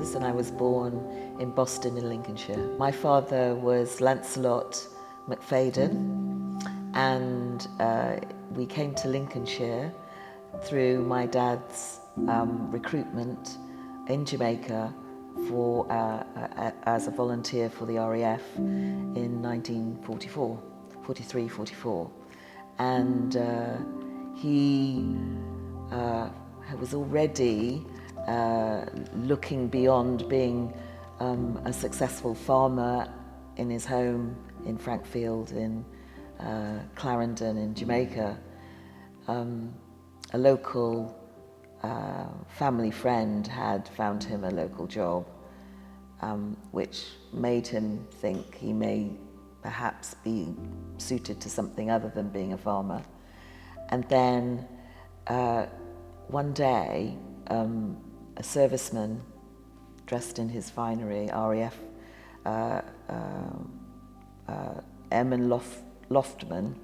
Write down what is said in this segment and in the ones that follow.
sisters, and I was born in Boston in Lincolnshire. My father was Lancelot McFayden, and we came to Lincolnshire through my dad's recruitment in Jamaica as a volunteer for the RAF in 1944, 43, 44. And he was already looking beyond being a successful farmer in his home in Fairfield in Clarendon in Jamaica. A local family friend had found him a local job, which made him think he may perhaps be suited to something other than being a farmer. And then one day, a serviceman dressed in his finery, RAF, Eamon Loftman,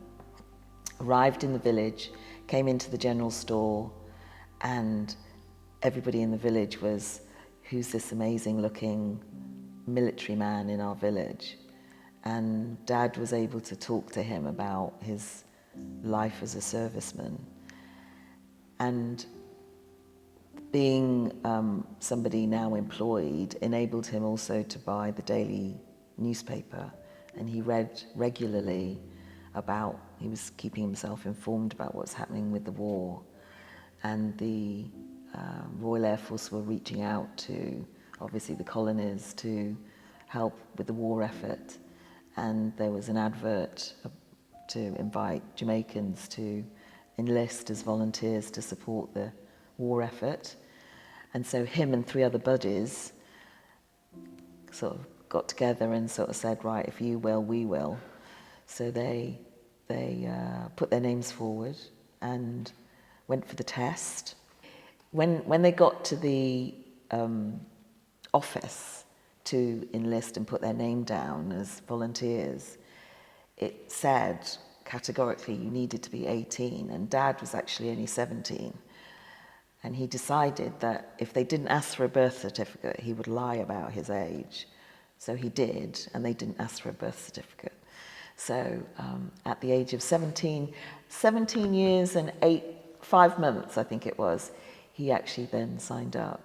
arrived in the village, came into the general store, and everybody in the village was, who's this amazing looking military man in our village? And Dad was able to talk to him about his life as a serviceman. And being somebody now employed enabled him also to buy the daily newspaper, and he read regularly about, he was keeping himself informed about what's happening with the war. And the Royal Air Force were reaching out to, obviously, the colonies to help with the war effort. And there was an advert to invite Jamaicans to enlist as volunteers to support the war effort. And so him and 3 other buddies sort of got together and sort of said, right, if you will, we will. So they put their names forward and went for the test. When they got to the office to enlist and put their name down as volunteers, it said categorically you needed to be 18, and Dad was actually only 17. And he decided that if they didn't ask for a birth certificate, he would lie about his age. So he did, and they didn't ask for a birth certificate. So at the age of 17 years and 5 months, I think it was, he actually then signed up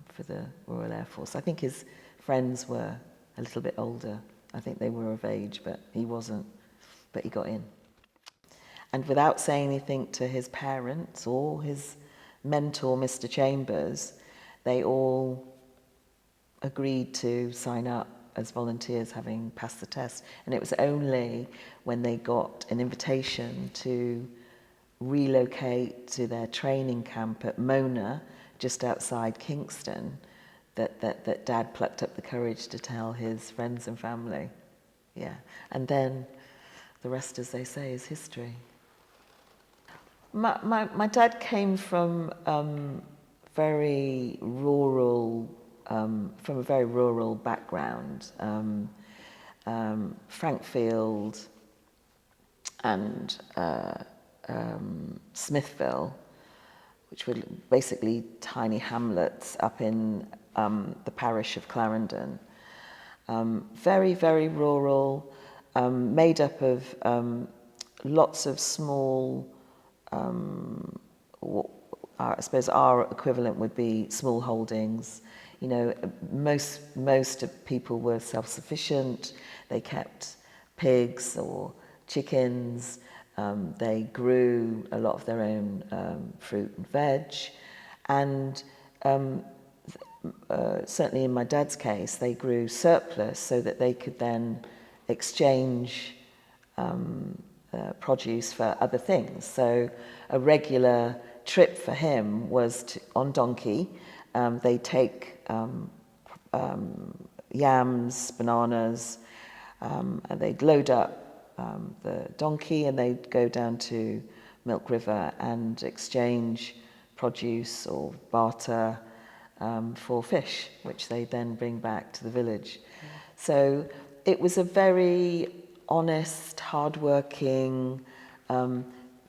for the Royal Air Force. I think his friends were a little bit older. I think they were of age, but he wasn't. But he got in. And without saying anything to his parents or his mentor, Mr. Chambers, they all agreed to sign up as volunteers, having passed the test. And it was only when they got an invitation to relocate to their training camp at Mona, just outside Kingston, that Dad plucked up the courage to tell his friends and family. Yeah, and then the rest, as they say, is history. My dad came from very rural, from a very rural background. Fairfield and Smithville, which were basically tiny hamlets up in the parish of Clarendon. Very, very rural, made up of lots of small, I suppose our equivalent would be small holdings. You know, most of people were self-sufficient. They kept pigs or chickens. They grew a lot of their own fruit and veg. And certainly in my dad's case, they grew surplus so that they could then exchange produce for other things. So a regular trip for him was on donkey. They take yams, bananas, and they'd load up the donkey and they'd go down to Milk River and exchange produce or barter for fish, which they then bring back to the village. Yeah. So it was a very honest, hardworking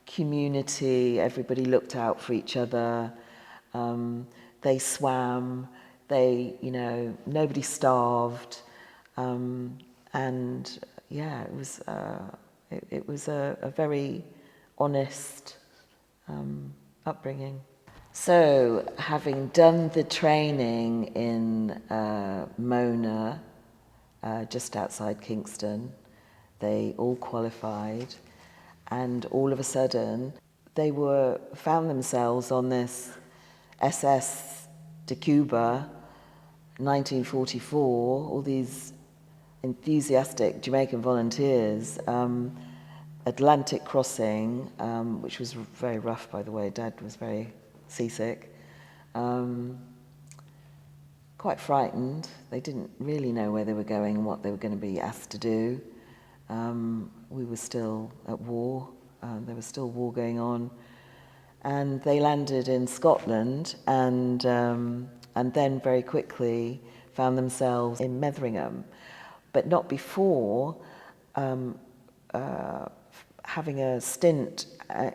community. Everybody looked out for each other. They swam. They, nobody starved, and yeah, it was a very honest upbringing. So, having done the training in Mona, just outside Kingston, they all qualified, and all of a sudden they found themselves on this SS de Cuba, 1944, all these enthusiastic Jamaican volunteers, Atlantic crossing, which was very rough, by the way. Dad was very seasick, quite frightened. They didn't really know where they were going and what they were going to be asked to do. We were still at war. There was still war going on. And they landed in Scotland, and then very quickly found themselves in Metheringham, but not before having a stint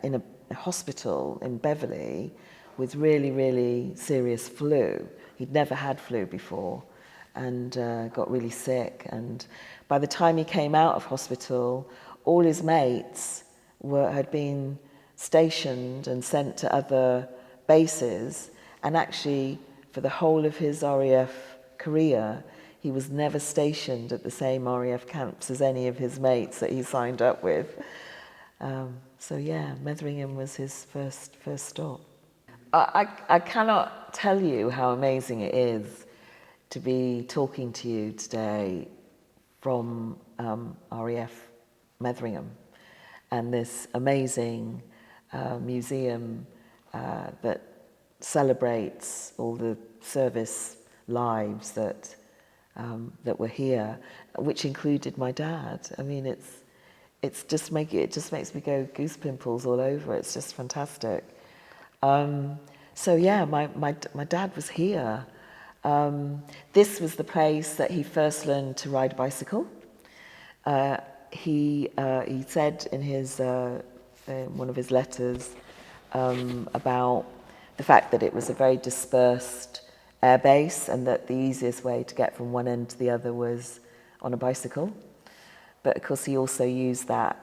in a hospital in Beverley with really, really serious flu. He'd never had flu before, and got really sick. And by the time he came out of hospital, all his mates had been stationed and sent to other bases, and actually for the whole of his RAF career he was never stationed at the same RAF camps as any of his mates that he signed up with. So yeah, Metheringham was his first stop. I cannot tell you how amazing it is to be talking to you today from RAF Metheringham, and this amazing museum that celebrates all the service lives that were here, which included my dad. I mean, it just makes me go goose pimples all over. It's just fantastic. So yeah, my dad was here. This was the place that he first learned to ride a bicycle. He said in his one of his letters about the fact that it was a very dispersed airbase, and that the easiest way to get from one end to the other was on a bicycle. But of course he also used that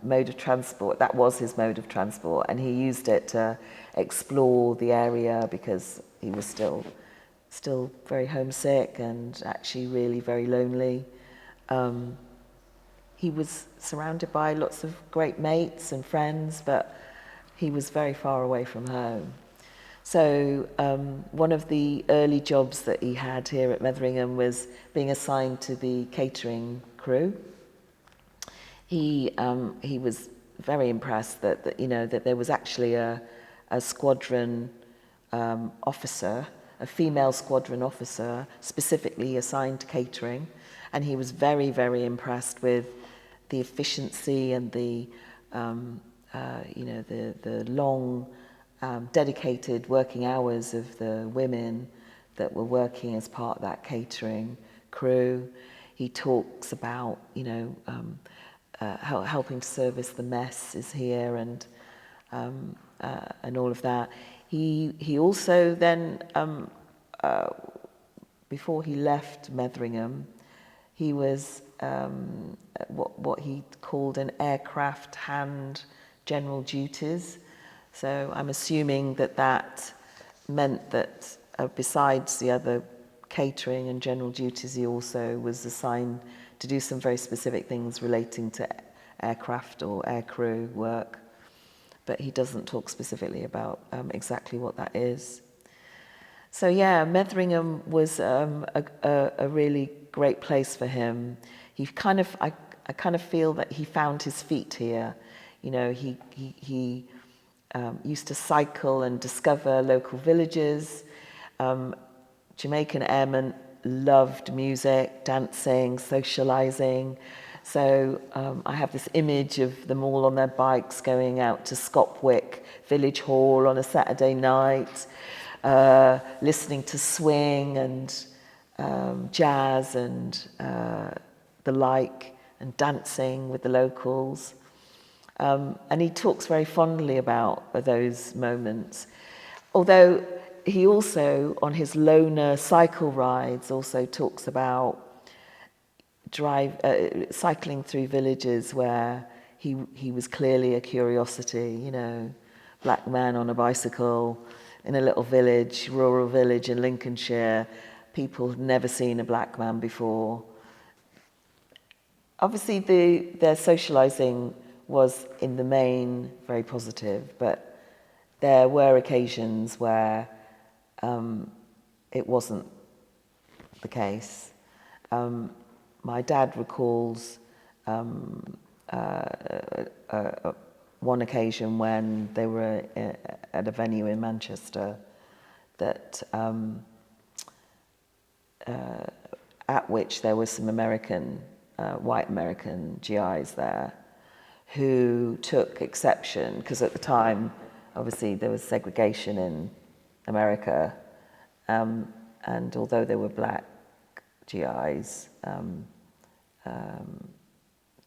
mode of transport. That was his mode of transport, and he used it to explore the area because he was still very homesick and actually really very lonely. He was surrounded by lots of great mates and friends, but he was very far away from home. So one of the early jobs that he had here at Metheringham was being assigned to the catering crew. He was very impressed that there was actually a squadron officer, a female squadron officer specifically assigned to catering, and he was very, very impressed with the efficiency and the long dedicated working hours of the women that were working as part of that catering crew. He talks about helping to service the messes here and all of that. He also then before he left Metheringham, he was what he called an aircraft hand general duties. So I'm assuming that meant that besides the other catering and general duties, he also was assigned to do some very specific things relating to aircraft or aircrew work. But he doesn't talk specifically about exactly what that is. So yeah, Metheringham was a really great place for him. I kind of feel that he found his feet here. He used to cycle and discover local villages. Jamaican airmen loved music, dancing, socialising. So I have this image of them all on their bikes going out to Scopwick Village Hall on a Saturday night, listening to swing and jazz and the like, and dancing with the locals. And he talks very fondly about those moments. Although he also, on his loner cycle rides, also talks about cycling through villages where he was clearly a curiosity, you know, black man on a bicycle in a little village, rural village in Lincolnshire. People had never seen a black man before. Obviously, their socialising was, in the main, very positive, but there were occasions where it wasn't the case. My dad recalls one occasion when they were at a venue in Manchester that at which there were some white American GIs there who took exception, because at the time, obviously, there was segregation in America, and although there were black GIs,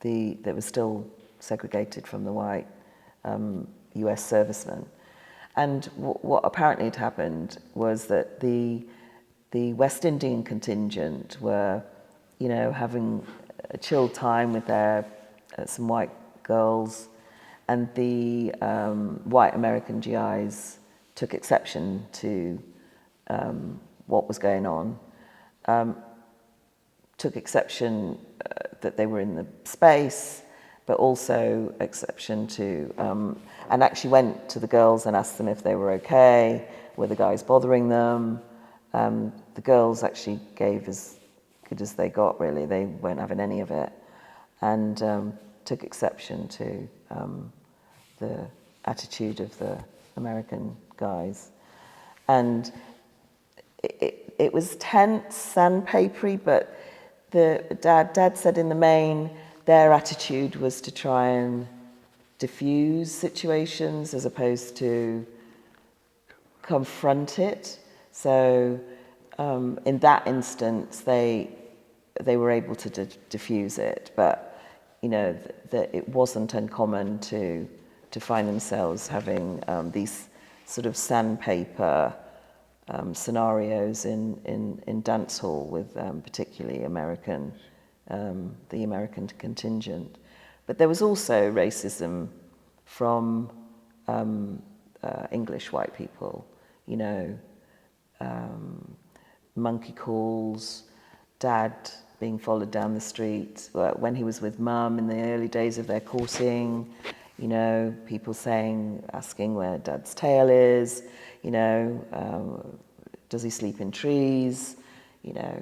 they were still segregated from the white US servicemen. And what apparently had happened was that the West Indian contingent were, you know, having a chill time with some white girls, and the white American GIs took exception to what was going on. Took exception that they were in the space, but also exception to, and actually went to the girls and asked them if they were okay, were the guys bothering them. The girls actually gave as good as they got, really. They weren't having any of it, and took exception to the attitude of the American guys. And it was tense, sandpapery, but Dad said in the main, their attitude was to try and diffuse situations as opposed to confront it. So in that instance, they were able to diffuse it, but you know that it wasn't uncommon to find themselves having these sort of sandpaper scenarios in dance hall with particularly the American contingent. But there was also racism from English white people, you know, monkey calls, Dad being followed down the street when he was with Mum in the early days of their courting, you know, people asking where Dad's tail is, you know, does he sleep in trees, you know,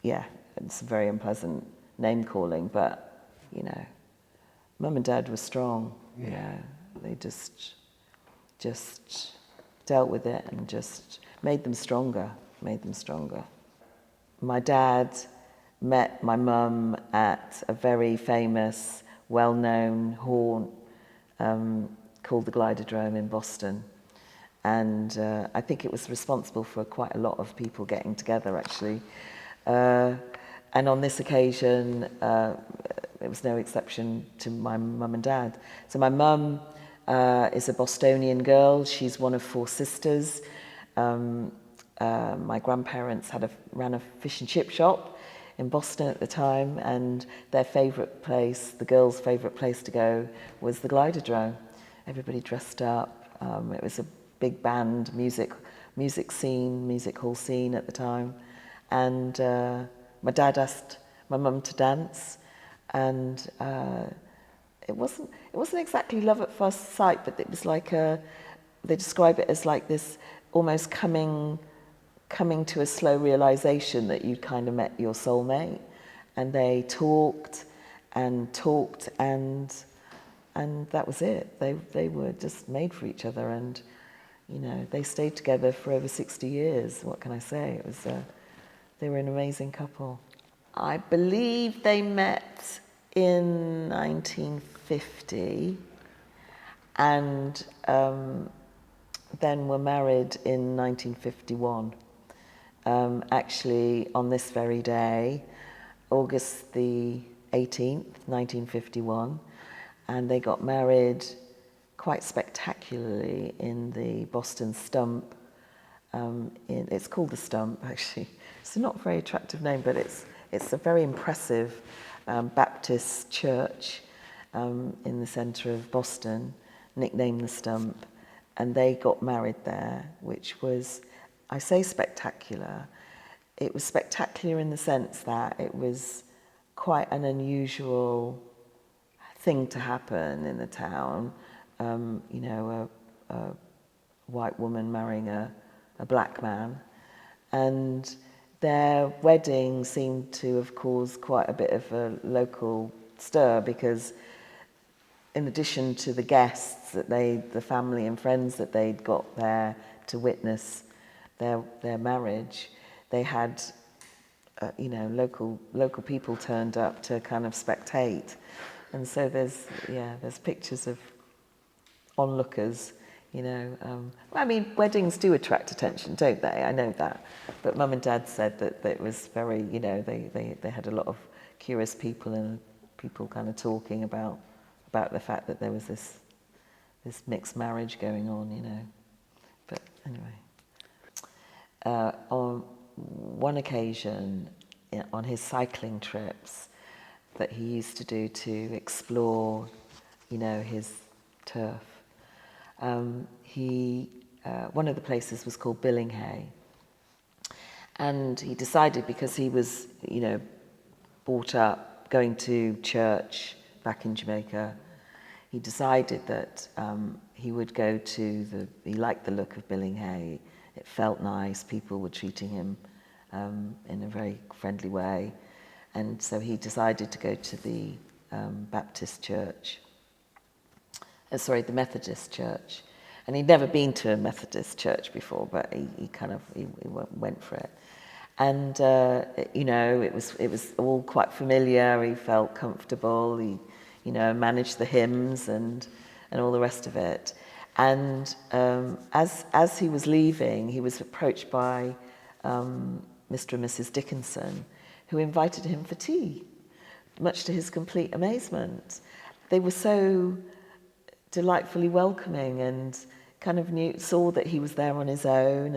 yeah, it's very unpleasant name calling, but, you know, Mum and Dad were strong, you know, they just dealt with it and just made them stronger. My dad met my mum at a very famous, well-known haunt called the Gliderdome in Boston. And I think it was responsible for quite a lot of people getting together, actually. And on this occasion, it was no exception to my mum and dad. So my mum is a Bostonian girl. She's one of 4 sisters. My grandparents ran a fish and chip shop in Boston at the time, and their favourite place, the girls' favourite place to go, was the Gliderdome. Everybody dressed up. It was a big band music hall scene at the time, and my dad asked my mum to dance, and it wasn't exactly love at first sight, but it was like they describe it as like this almost coming to a slow realization that you kind of met your soulmate, and they talked and that was it. They were just made for each other, and you know, they stayed together for over 60 years. What can I say? It was they were an amazing couple. I believe they met in 1950 and then were married in 1951. Actually, on this very day, August the 18th, 1951, and they got married quite spectacularly in the Boston Stump It's called the Stump, actually. It's not a very attractive name, but it's a very impressive Baptist church in the centre of Boston, nicknamed the Stump, and they got married there, which was, I say spectacular. It was spectacular in the sense that it was quite an unusual thing to happen in the town. You know, a white woman marrying a black man, and their wedding seemed to have caused quite a bit of a local stir, because in addition to the guests that the family and friends that they'd got there to witness their marriage, they had you know, local people turned up to kind of spectate, and so there's pictures of onlookers. You know, I mean, weddings do attract attention, don't they? I know that. But Mum and Dad said that it was very, you know, they had a lot of curious people and people kind of talking about the fact that there was this mixed marriage going on, you know. But anyway, on one occasion, on his cycling trips that he used to do to explore, you know, his turf, one of the places was called Billinghay, and he decided, because he was, you know, brought up going to church back in Jamaica, he decided that he would go to he liked the look of Billinghay. It felt nice, people were treating him in a very friendly way, and so he decided to go to the Baptist church. The Methodist church. And he'd never been to a Methodist church before, but he went for it. And, you know, it was all quite familiar. He felt comfortable. He, you know, managed the hymns and all the rest of it. And as he was leaving, he was approached by Mr. and Mrs. Dickinson, who invited him for tea, much to his complete amazement. They were so delightfully welcoming and kind of saw that he was there on his own,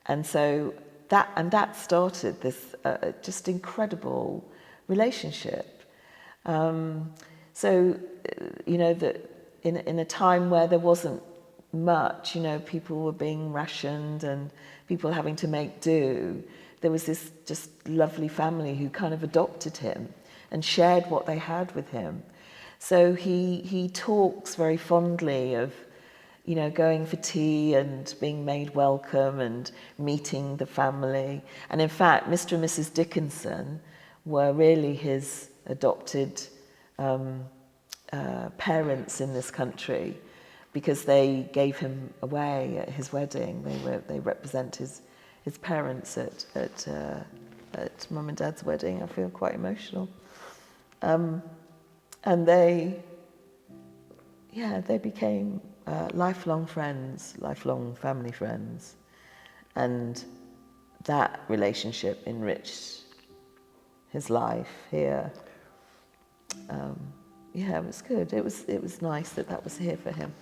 and so that started this just incredible relationship. So you know, that in a time where there wasn't much, you know, people were being rationed and people having to make do, there was this just lovely family who kind of adopted him and shared what they had with him. So he talks very fondly of, you know, going for tea and being made welcome and meeting the family. And in fact, Mr. and Mrs. Dickinson were really his adopted parents in this country, because they gave him away at his wedding. They represent his parents at Mum and Dad's wedding. I feel quite emotional. And they became lifelong friends, lifelong family friends. And that relationship enriched his life here. It was good. It was nice that was here for him.